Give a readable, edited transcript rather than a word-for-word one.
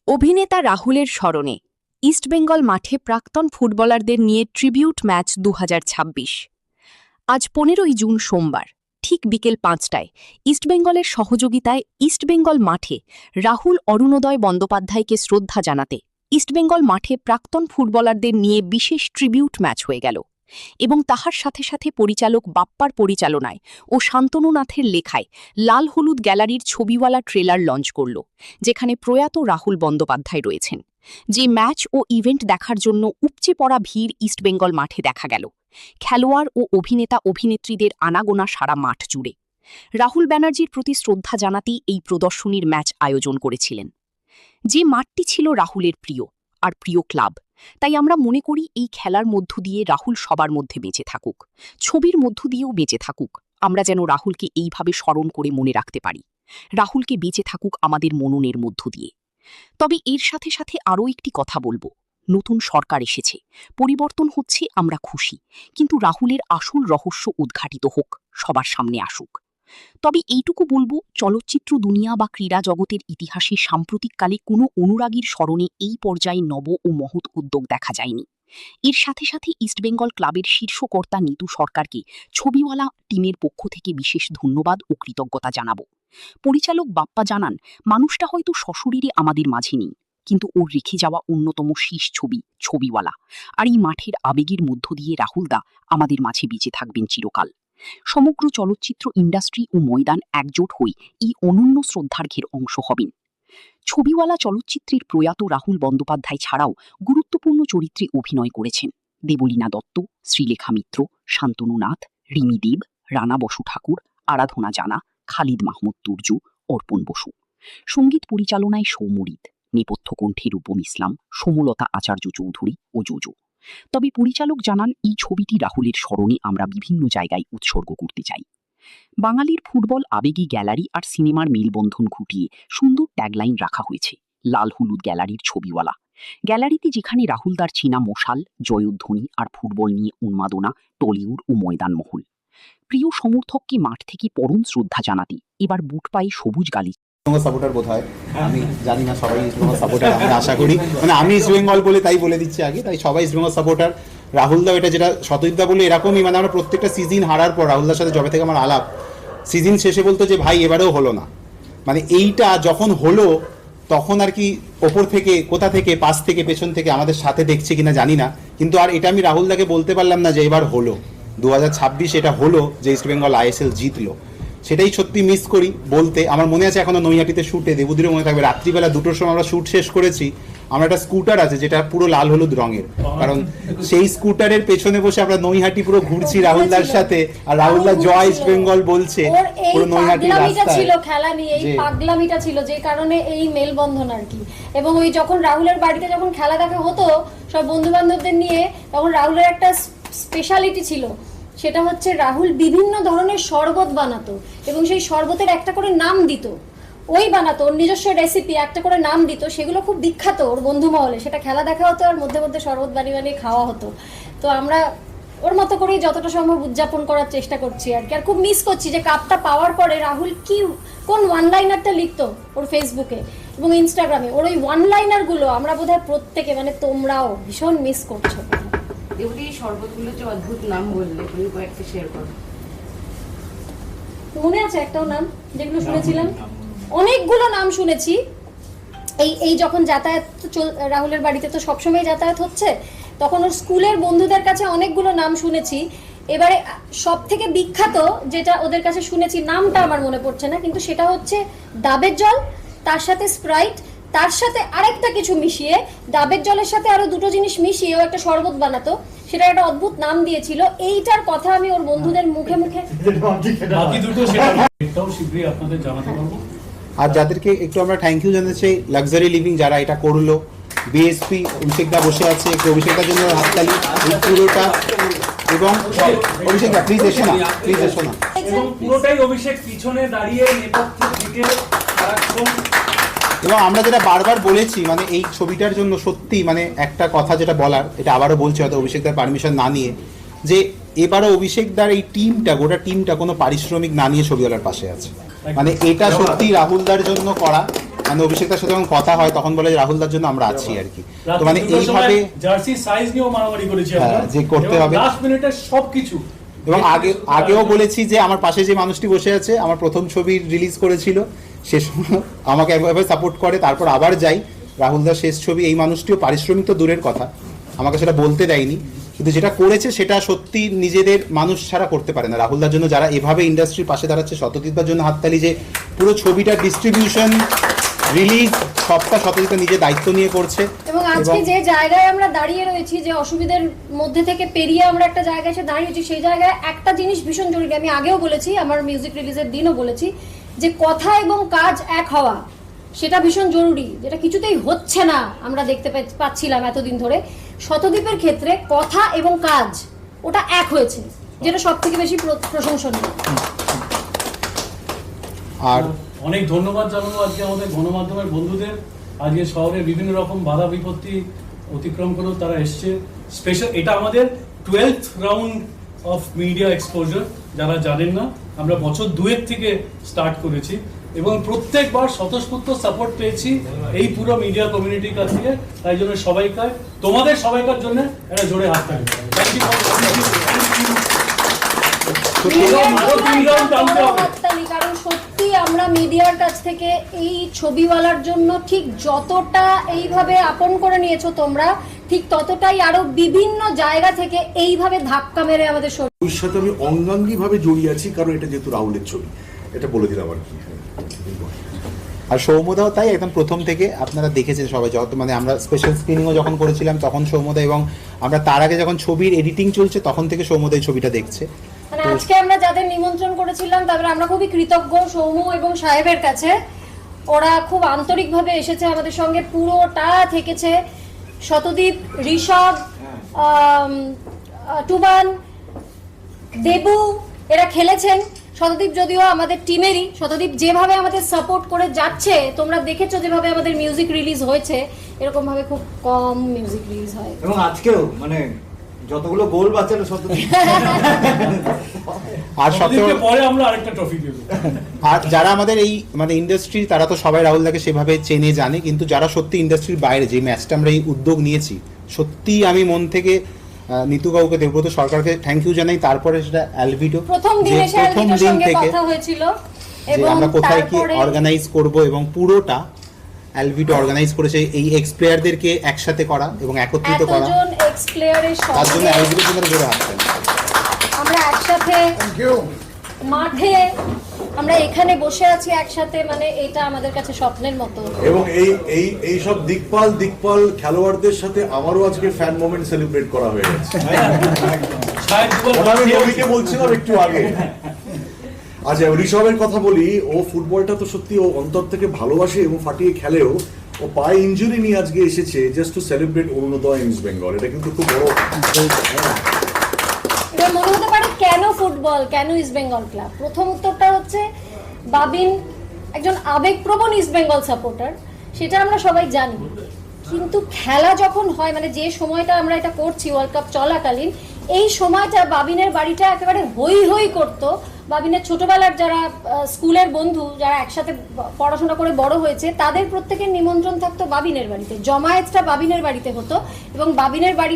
অভিনেতা রাহুলের স্মরণে ইস্টবেঙ্গল মাঠে প্রাক্তন ফুটবলারদের নিয়ে ট্রিবিউট ম্যাচ ২০২৬। আজ ১৫ই জুন সোমবার ঠিক বিকেল ৫টায় ইস্টবেঙ্গলের সহযোগিতায় ইস্টবেঙ্গল মাঠে রাহুল অরুণোদয় বন্দ্যোপাধ্যায়কে শ্রদ্ধা জানাতে ইস্টবেঙ্গল মাঠে প্রাক্তন ফুটবলারদের নিয়ে বিশেষ ট্রিবিউট ম্যাচ হয়ে গেল এবং তাহার সাথে সাথে পরিচালক বাপ্পার পরিচালনায় ও শান্তনুনাথের লেখায় লাল হলুদ গ্যালারির ছবিওয়ালা ট্রেলার লঞ্চ করল, যেখানে প্রয়াত রাহুল বন্দ্যোপাধ্যায় রয়েছেন। যে ম্যাচ ও ইভেন্ট দেখার জন্য উপচে পড়া ভিড় ইস্টবেঙ্গল মাঠে দেখা গেল। খেলোয়াড় ও অভিনেতা অভিনেত্রীদের আনাগোনা সারা মাঠ জুড়ে। রাহুল ব্যানার্জির প্রতি শ্রদ্ধা জানাতেই এই প্রদর্শনীর ম্যাচ আয়োজন করেছিলেন। যে মাঠটি ছিল রাহুলের প্রিয় আর প্রিয় ক্লাব, তাই আমরা মনে করি এই খেলার মধ্য দিয়ে রাহুল সবার মধ্যে বেঁচে থাকুক, ছবির মধ্য দিয়েও বেঁচে থাকুক। আমরা যেন রাহুলকে এইভাবে স্মরণ করে মনে রাখতে পারি, রাহুলকে বেঁচে থাকুক আমাদের মননের মধ্য দিয়ে। তবে এর সাথে সাথে আরও একটি কথা বলবো, নতুন সরকার এসেছে, পরিবর্তন হচ্ছে, আমরা খুশি, কিন্তু রাহুলের আসল রহস্য উদ্ঘাটিত হোক, সবার সামনে আসুক। তবে এইটুকু বলবো, চলচ্চিত্র দুনিয়া বা ক্রীড়া জগতের ইতিহাসে সাম্প্রতিককালে কোনো অনুরাগীর স্মরণে এই পর্যায়ে নব ও মহৎ উদ্যোগ দেখা যায়নি। এর সাথে সাথে ইস্টবেঙ্গল ক্লাবের শীর্ষকর্তা নিতু সরকারকে ছবিওয়ালা টিমের পক্ষ থেকে বিশেষ ধন্যবাদ ও কৃতজ্ঞতা জানাব। পরিচালক বাপ্পা জানান, মানুষটা হয়তো সশরীরে আমাদের মাঝে নেই, কিন্তু ওর রেখে যাওয়া অন্যতম শীষ ছবিওয়ালা আর এই মাঠের আবেগের মধ্য দিয়ে রাহুলদা আমাদের মাঝে বেঁচে থাকবেন চিরকাল। সমগ্র চলচ্চিত্র ইন্ডাস্ট্রি ও ময়দান একজোট হয়ে এই অনন্য শ্রদ্ধার্ঘ্যের অংশ হবেন। ছবিওয়ালা চলচ্চিত্রের প্রয়াত রাহুল বন্দ্যোপাধ্যায় ছাড়াও গুরুত্বপূর্ণ চরিত্রে অভিনয় করেছেন দেবলীনা দত্ত, শ্রীলেখা মিত্র, শান্তনুনাথ, রিমি দেব, রানা বসু ঠাকুর, আরাধনা জানা, খালিদ মাহমুদ তুর্জু, অর্পণ বসু। সঙ্গীত পরিচালনায় সৌমরিদ, নেপথ্য কণ্ঠে রূপম ইসলাম, সোমলতা আচার্য চৌধুরী ও জোজো। তবে পরিচালক জানান, এই ছবিটি রাহুলের স্মরণে আমরা বিভিন্ন জায়গায় উৎসর্গ করতে চাই। বাঙালির ফুটবল আবেগী গ্যালারি আর সিনেমার মেলবন্ধন ঘটিয়ে সুন্দর ট্যাগলাইন রাখা হয়েছে লাল হলুদ গ্যালারির ছবিওয়ালা। গ্যালারিতে যেখানে রাহুলদার চেনা মশাল, জয়ধ্বনি আর ফুটবল নিয়ে উন্মাদনা, টলিউড ও ময়দান মহল। প্রিয় সমর্থককে মাঠ থেকে পরম শ্রদ্ধা জানাতে এবার বুট পায়ে সবুজ গালি সাপোর্টার বোধ হয়, আমি জানি না, সবাই ইস্টবেঙ্গল সাপোর্টার আমি আশা করি, মানে আমি ইস্টবেঙ্গল বলে তাই বলে দিচ্ছি আগে, তাই সবাই ইস্টবেঙ্গল সাপোর্টার। রাহুলদা এটা যেটা শতদীপদা বলে এরকমই, মানে আমরা প্রত্যেকটা সিজন হারার পর রাহুলদার সাথে যবে থেকে আমার আলাপ, সিজন শেষে বলতো যে ভাই এবারেও হলো না, মানে এইটা যখন হলো তখন আর কি ওপর থেকে, কোথা থেকে, পাশ থেকে, পেছন থেকে আমাদের সাথে দেখছে কিনা জানি না, কিন্তু আর এটা আমি রাহুলদাকে বলতে পারলাম না যে এবার হলো 2026 এটা হলো যে ইস্টবেঙ্গল আইএসএল জিতলো। সেটাই সত্যি মিস করি বলতে। আমার মনে আছে এখনো নৈহাটিতে শুটে, দেবুদিরও মনে থাকবে, রাত্রিবেলা 2টোর সময় আমরা শুট শেষ করেছি, আমরা একটা স্কুটার আছে যেটা পুরো লাল হলুদ রঙের, কারণ সেই স্কুটারের পেছনে বসে আমরা নৈহাটি পুরো ঘুরছি রাহুলদার সাথে, আর রাহুলদা জয় ইস্ট বেঙ্গল বলছে পুরো নৈহাটি রাস্তায়। ছিল খেলা নিয়ে এই পাগলামিটা ছিল, যে কারণে এই মেলবন্ধন আর কি। এবং ওই যখন রাহুলের বাড়িতে যখন খেলা দেখা হতো সব বন্ধু বান্ধবদের নিয়ে, তখন রাহুলের একটা স্পেশালিটি ছিল, সেটা হচ্ছে রাহুল বিভিন্ন ধরনের শরবত বানাতো এবং সেই শরবতের একটা করে নাম দিত, ওই বানাতো ওর নিজস্ব রেসিপি, একটা করে নাম দিত, সেগুলো খুব বিখ্যাত ওর বন্ধু মহলে, সেটা খেলা দেখা হতো আর মধ্যে মধ্যে শরবত বানিয়ে খাওয়া হতো। তো আমরা ওর মতো করেই যতটা সম্ভব উদযাপন করার চেষ্টা করছি আর কি। আর খুব মিস করছি যে কাপটা পাওয়ার পরে রাহুল কোন ওয়ান লাইনারটা লিখতো ওর ফেসবুকে এবং ইনস্টাগ্রামে, ওর ওই ওয়ান লাইনারগুলো আমরা বোধহয় প্রত্যেকে, মানে তোমরাও ভীষণ মিস করছো। এগুলি শরবতগুলো যে অদ্ভুত নাম বললে, তুমি কয়েকটা শেয়ার করো। মনে আছে একটাও নাম যেগুলো শুনেছিলাম? অনেকগুলো নাম শুনেছি। এই যখন যাতায়াত রাহুলের বাড়িতে তো সবসময় যাতায়াত হচ্ছে, তখন ওর স্কুলের বন্ধুদের কাছে অনেকগুলো নাম শুনেছি। এবারে সব থেকে বিখ্যাত যেটা ওদের কাছে শুনেছি, নামটা আমার মনে পড়ছে না, কিন্তু সেটা হচ্ছে ডাবের জল, তার সাথে স্প্রাইট, তার সাথে আরেকটা কিছু মিশিয়ে, ডাবের জলের সাথে আরো দুটো জিনিস মিশিয়ে ও একটা শরবত বানাতো, সেটা একটা অদ্ভুত নাম দিয়েছিল। এইটার কথা আমি ওর বন্ধুদের মুখে মুখে আপনাদের জানাতে পারবো। আর যাদেরকে একটু আমরা থ্যাংক ইউ জানাচ্ছি, লাক্সারি লিভিং যারা এটা করলো, বিএসপি অভিষেকদা বসে আছে, একটু অভিষেকদার জন্য হাততালি পুরোটা, এবং অভিষেকদা প্লিজ এসো না, প্লিজ এসো না। এবং পুরোটাই অভিষেক পিছনে দাঁড়িয়ে নেপথ্য থেকে সারাক্ষণ। এবং আমরা যেটা বারবার বলেছি, মানে এই ছবিটার জন্য সত্যি মানে একটা কথা যেটা বলার, এটা আবারও বলছি হয়তো অভিষেকদার পারমিশন না নিয়ে, যে এবারও অভিষেকদার এই টিমটা, গোটা টিমটা কোনো পারিশ্রমিক না নিয়ে ছবিওয়ালার পাশে আছে, মানে এটা সত্যি রাহুলদার জন্য করা। মানে অভিষেকটার সাথে যখন কথা হয় তখন বলে রাহুলদার জন্য আমরা আছি আর কি। তো মানে এইভাবে জার্সি সাইজ নিয়েও মারামারি করেছি আমরা, যে করতে হবে লাস্ট মিনিটে সবকিছু। এবং আগেও বলেছি যে আমার পাশে যে মানুষটি বসে আছে, আমার প্রথম ছবি রিলিজ করেছিল, সে সময় আমাকে একভাবে সাপোর্ট করে, তারপর আবার যাই রাহুলদার শেষ ছবি, এই মানুষটিও পারিশ্রমিক তো দূরের কথা, আমাকে সেটা বলতে দেয়নি, কিন্তু যেটা করেছে সেটা সত্যি নিজেদের মানুষ ছাড়া করতে পারে না। রাহুলদার জন্য যারা এভাবে ইন্ডাস্ট্রির পাশে দাঁড়াচ্ছে, শতদীপদার জন্য হাততালি, যে পুরো ছবিটার ডিস্ট্রিবিউশন রিলিজ সবটা শতদীপদা নিজে দায়িত্ব নিয়ে করছে। এবং আজকে যে জায়গায় আমরা দাঁড়িয়ে রয়েছি, যে অসুবিধার মধ্যে থেকে পেরিয়ে আমরা একটা জায়গায় এসে দাঁড়িয়েছি, সেই জায়গায় একটা জিনিস ভীষণ জরুরি। আমি আগেও বলেছি, আমার মিউজিক রিলিজের দিনও বলেছি, যে কথা এবং কাজ এক হওয়া সেটা ভীষণ জরুরি, যেটা কিছুতেই হচ্ছে না আমরা দেখতে পাচ্ছিলাম এতদিন ধরে। শতদীপের ক্ষেত্রে কথা এবং কাজ ওটা এক হয়েছে, যেটা সব থেকে বেশি প্রশংসনীয়। আর অনেক ধন্যবাদ জানাবো আজকে আমাদের গণমাধ্যমের বন্ধুদের, আজকে শহরে বিভিন্ন রকম বাধা বিপত্তি অতিক্রম করেও তারা এসছে। স্পেশাল এটা আমাদের 12th round of media exposure, যারা জানেন না আমরা বছর 2 থেকে স্টার্ট করেছি এবং প্রত্যেকবার স্বতঃস্ফূর্ত সাপোর্ট পেয়েছি এই পুরো মিডিয়া কমিউনিটির কাছ থেকে। তাই জন্য সবাইকার, তোমাদের সবাইকার জন্য একটা জোরে হাত থাকবে। Thank you. কারণ সত্যি আমরা মিডিয়ার কাছ থেকে এই ছবিওয়ালার জন্য ঠিক যতটা এইভাবে আপন করে নিয়েছো তোমরা, ঠিক ততটাই আরো বিভিন্ন জায়গা থেকে এইভাবে ধাক্কা মেরে আমাদের ওর সাথে আমি অঙ্গাঙ্গি ভাবে জড়িয়ে আছি, কারণ এটা যেহেতু রাহুলের ছবি, এটা বলে দিলাম আর কি। আর সৌম্যদাও তাই, একদম প্রথম থেকে আপনারা দেখেছেন সবাই, যত মানে আমরা স্পেশাল স্ক্রিনিংও যখন করেছিলাম তখন সৌম্যদা, এবং আমরা তার আগে যখন ছবির এডিটিং চলছে তখন থেকে সৌম্যদা এই ছবিটা দেখছে। মানে আজকে আমরা যাদের নিমন্ত্রণ করেছিলাম তারপরে আমরা খুবই কৃতজ্ঞ সৌম্য এবং সাহেবের কাছে, ওরা খুব আন্তরিকভাবে এসেছে আমাদের সঙ্গে, পুরোটা থেকেছে। শতদীপ, ঋষভ, টুবান, দেবু এরা খেলেছেন। শতদীপ যদিও আমাদের টিমেরই, শতদীপ যেভাবে আমাদের সাপোর্ট করে যাচ্ছে, তোমরা দেখেছো যেভাবে আমাদের মিউজিক রিলিজ হয়েছে, এরকম ভাবে খুব কম মিউজিক রিলিজ হয়। এবং আজকেও মানে যতগুলো গোল বাঁচালো শতদীপ। আর সবথেকে পরে আমরা আরেকটা ট্রফি দেব। আর যারা আমাদের এই মানে ইন্ডাস্ট্রি, তারা তো সবাই রাহুলদাকে সেভাবে চেনে জানে, কিন্তু যারা সত্যি ইন্ডাস্ট্রির বাইরে, যে ম্যাচটা আমরা এই উদ্যোগ নিয়েছি, সত্যি আমি মন থেকে নিতু কাউকে, দেবব্রত সরকারকে থ্যাংক ইউ জানাই। তারপরে সেটা অ্যালভিটো, প্রথম দিন এসে অ্যালভিটোর সঙ্গে কথা হয়েছিল এবং আমরা কোথায় কি তারপরে অর্গানাইজ করব, এবং পুরোটা অ্যালভিটো অর্গানাইজ করেছে এই এক্স প্লেয়ারদেরকে একসাথে করা এবং একত্রিত করা। এতজন এক্স প্লেয়ারের তার জন্য সঙ্গে অ্যালভিটোর জন্য জোরে হাততালি। আমরা একসাথে মাঠে, আমরা এখানে বসে আছি একসাথে, মানে এটা আমাদের কাছে স্বপ্নের মতো। এবং এই সব দিকপাল খেলোয়াড়দের সাথে আমারও আজকে ফ্যান মোমেন্ট সেলিব্রেট করা হয়ে গেছে। ওটা আমি রবিকে বলছিলাম একটু আগে। আচ্ছা, ঋষভের কথা বলি, ও ফুটবলটা তো সত্যি ও অন্তর থেকে ভালোবাসে এবং ফাটিয়ে খেলেও। ও পায়ে ইনজুরি নিয়ে আজকে এসেছে just to celebrate Arunoday east Bengal. এটা কিন্তু খুব বড়। এবার মনে হতে পারে কেন ফুটবল, কেন ইস্ট বেঙ্গল ক্লাব? প্রথম উত্তরটা হচ্ছে, বাবিন একজন আবেগপ্রবণ ইস্ট বেঙ্গল সাপোর্টার, সেটা আমরা সবাই জানি। কিন্তু খেলা যখন হয়, মানে যে সময়টা আমরা এটা করছি ওয়ার্ল্ড কাপ চলাকালীন, এই সময়টা বাবিনের বাড়িটা একেবারে হই হই করতো। বাবিনের ছোটবেলার যারা স্কুলের বন্ধু, যারা একসাথে পড়াশোনা করে বড় হয়েছে, তাদের প্রত্যেকের নিমন্ত্রণ থাকতো বাবিনের বাড়িতে, জমায়েতটা বাবিনের বাড়িতে হতো এবং বাবিনের বাড়ি